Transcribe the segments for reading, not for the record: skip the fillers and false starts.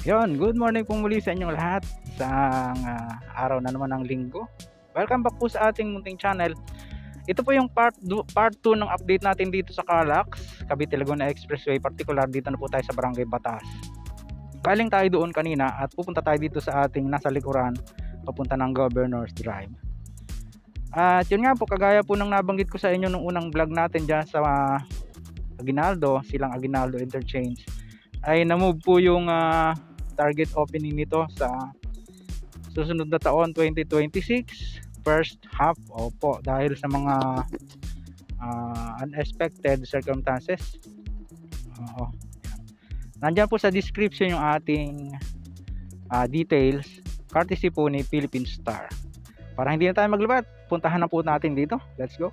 Yon, good morning po muli sa inyong lahat sa araw na naman ng linggo. Welcome back po sa ating munting channel. Ito po yung part 2 ng update natin dito sa Calax, Cavite Laguna Expressway, particular dito na po tayo sa Barangay Batas. Galing tayo doon kanina at pupunta tayo dito sa ating nasa likuran, papunta ng Governor's Drive. At yun nga po, kagaya po ng nabanggit ko sa inyo nung unang vlog natin dyan sa Aguinaldo, silang Aguinaldo Interchange, ay na-move po yung target opening nito sa susunod na taon 2026 first half. Opo, dahil sa mga unexpected circumstances. Nandiyan po sa description yung ating details, courtesy po ni Philippine Star. Para hindi na tayo maglubat, puntahan na po natin dito. Let's go.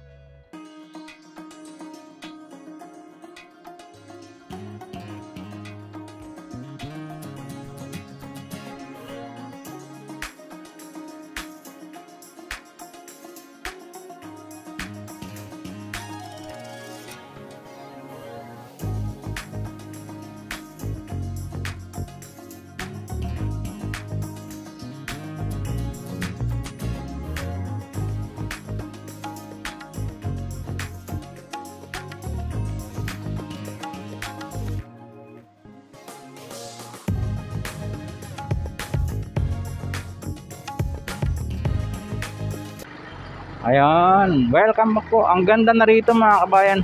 Ayan, welcome back po. Ang ganda na rito mga kabayan.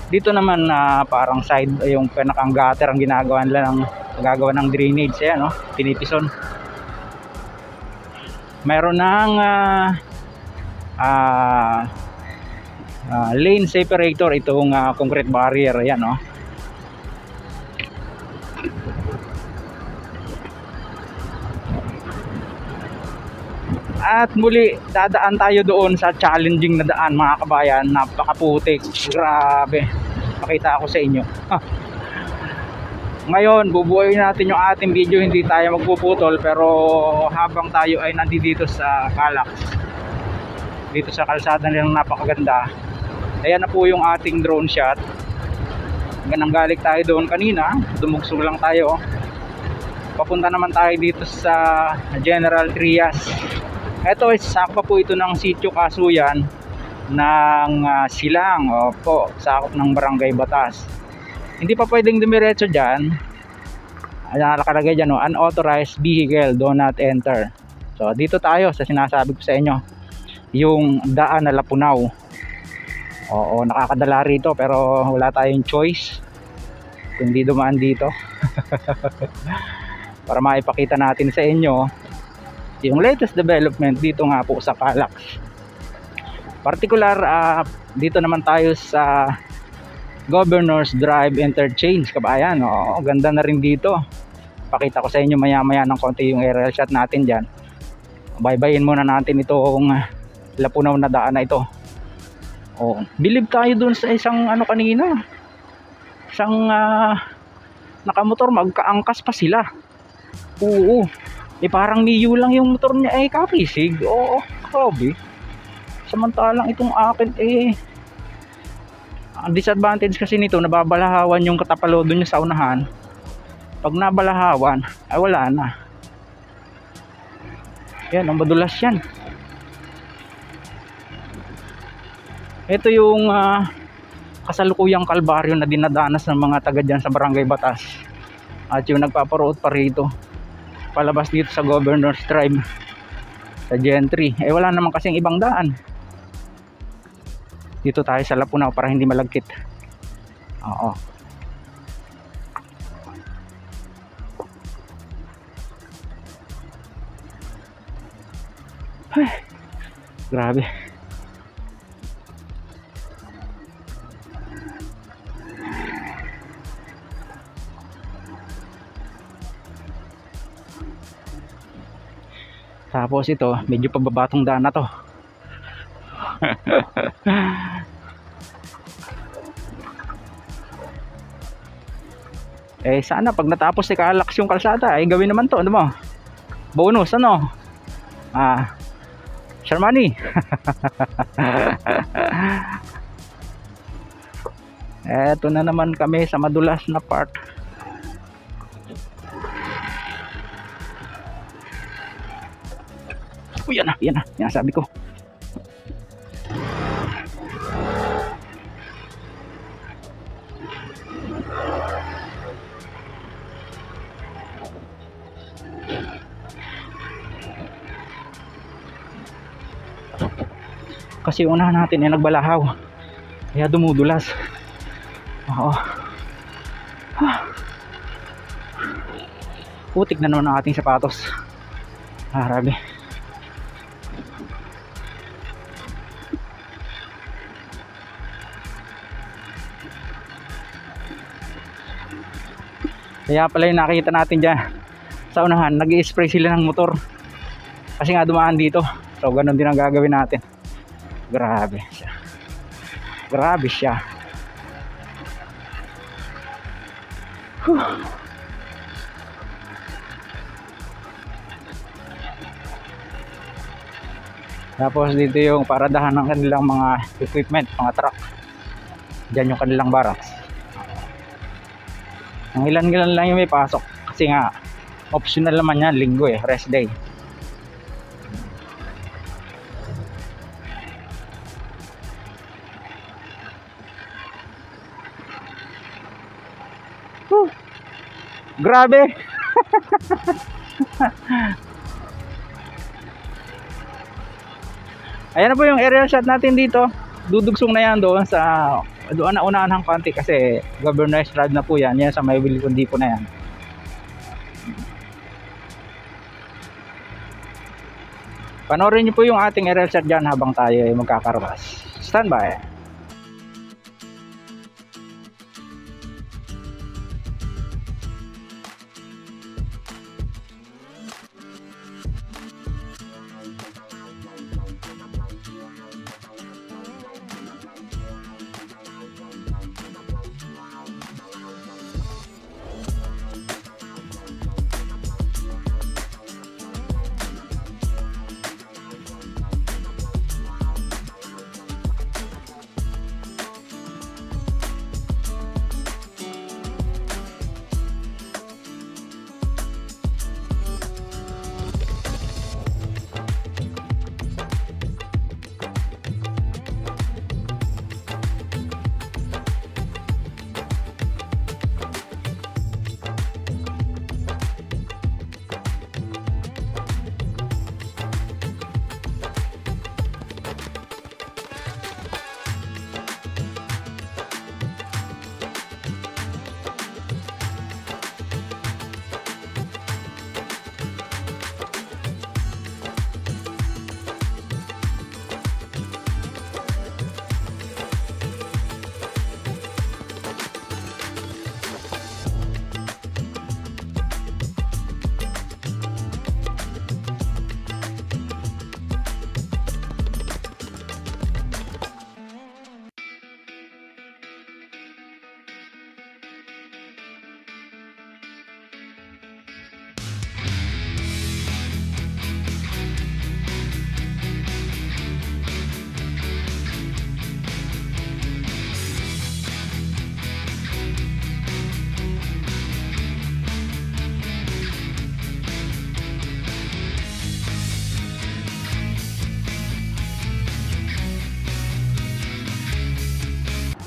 Dito naman parang side yung pinakang gutter ang ginagawa nila ng drainage. Ayan, no? Pinipison. Meron ng lane separator itong concrete barrier. Ayan, no? At muli, dadaan tayo doon sa challenging na daan mga kabayan. Napakaputik, grabe. Pakita ako sa inyo. Ngayon, bubuoyin natin yung ating video. Hindi tayo magpuputol, pero habang tayo ay nandito sa Calax, dito sa kalsada nilang napakaganda. Ayan na po yung ating drone shot. Galing tayo doon kanina, dumugsog lang tayo. Papunta naman tayo dito sa General Trias. Ito, sakop po ito ng Sitio Casuyan ng Silang. Opo, sakop ng Barangay Batas. Hindi pa pwedeng dumiretso dyan. Nakalagay dyan, unauthorized vehicle, do not enter. So dito tayo sa sinasabi ko sa inyo, yung daan na Lapunaw. Oo, nakakadala rito pero wala tayong choice kundi dumaan dito. Para maipakita natin sa inyo yung latest development dito nga po sa Calax. Particular dito naman tayo sa Governor's Drive Interchange, kabayan. Ganda na rin dito. Pakita ko sa inyo maya maya ng konti yung aerial shot natin dyan. Baybayin muna natin itong Lapunaw na daan na ito. Bilib tayo dun sa isang kanina, isang nakamotor, magkaangkas pa sila. Oo, parang niyo lang yung motor niya kapisig. Oo, grabe. Samantalang itong akin ang disadvantage kasi nito, nababalahawan yung katapalodo niya sa unahan. Pag nabalahawan ay wala na. Yan, ang madulas yan. Ito yung kasalukuyang kalbaryo na dinadanas ng mga taga dyan sa Barangay Batas. At yung nagpaparoot pa rito palabas dito sa Governor's Drive sa Gentry. Wala naman kasing ibang daan. Dito tayo sa Lapunaw para hindi malagkit. Oo. Ay, grabe. Tapos ito, medyo pababatong daan na to. Sana pag natapos si Calax yung kalsada, gawin naman to, ano mo? Bonus, ano? Shermani. Eto na naman kami sa madulas na part. Yan na, yan na. Yan sabi ko. Kasi unahan natin ay nagbalahaw. Kaya dumudulas. Oo. Putik na naman ang ating sapatos. Grabe. Kaya pala yung nakita natin dyan sa unahan, nag-i-spray sila ng motor. Kasi nga dumaan dito. So ganun din ang gagawin natin. Grabe siya. Grabe siya. Tapos dito yung paradahan ng kanilang mga equipment, mga truck. Diyan yung kanilang barracks. Ang ilan-ilan lang yung may pasok. Kasi nga, optional naman yan, linggo rest day. Grabe. Ayan na po yung aerial shot natin dito. Dudugsong na yan doon sa doon na unahan ng konti kasi Governor's Drive na po yan. Yan sa may Wilcon Depot na yan. Panoorin nyo po yung ating aerial shot dyan habang tayo ay magkakarwas. Stand by.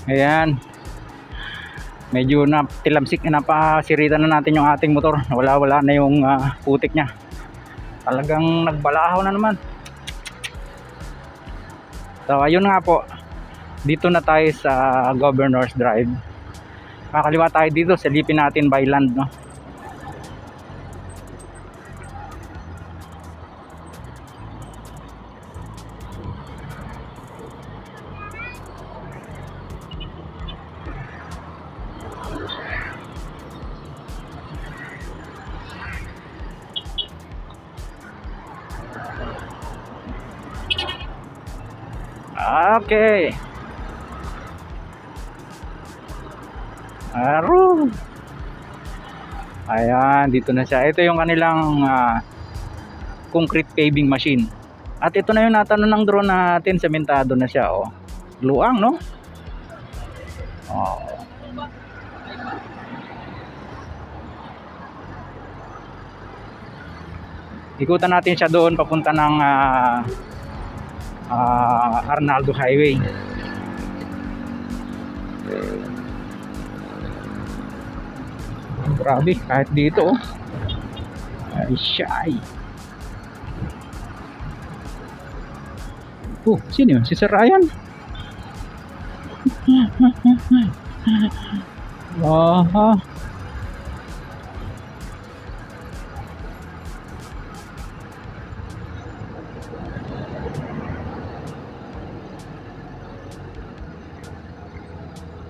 Ayan. Medyo tilamsik na napasiritan na natin yung ating motor. Wala na yung putik niya. Talagang nagbalahaw na naman. So ayun nga po. Dito na tayo sa Governor's Drive. Kakaliwa tayo dito sa Lipin natin by land, no? Okay. Aro. Ayan, dito na siya. Ito yung kanilang concrete paving machine. At ito na yung natanong ng drone natin, sementado na siya, oh. Luang, no? Oh. Ikutan natin siya doon papunta ng Arnaldo Highway. Grabe, kahit dito ay shy. Sino yun? Si Sir Ryan? Aha.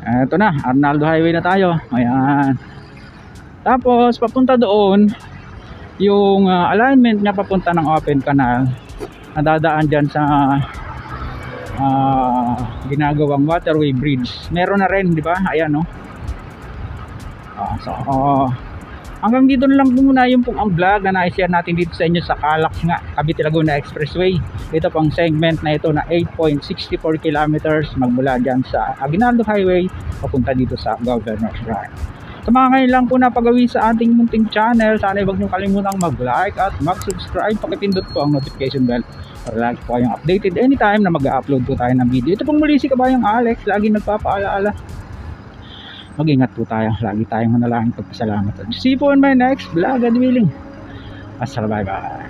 Eto na, Arnaldo Highway na tayo. Ayan. Tapos papunta doon yung alignment niya papunta ng Open Canal. Nadadaan dyan sa ginagawang waterway bridge. Meron na rin, di ba? Ayan, no? Hanggang dito na lang muna yung pong ang vlog na na-share natin dito sa inyo sa Calax nga, Cavite Laguna Expressway. Ito pang segment na ito na 8.64 kilometers magmula dyan sa Aguinaldo Highway papunta dito sa Governor's Drive. Sa mga ngayon lang po napagawi sa ating munting channel, sana huwag nyo kalimutang mag-like at mag-subscribe. Pakipindot po ang notification bell para lagi po kayong updated anytime na mag-upload po tayo ng video. Ito pong muli si Kabayang Alex, lagi nagpapaalaala. Mag-ingat po tayo, lagi tayong manalangin pagpasalamat. See you po in my next vlog, God willing. Bye bye.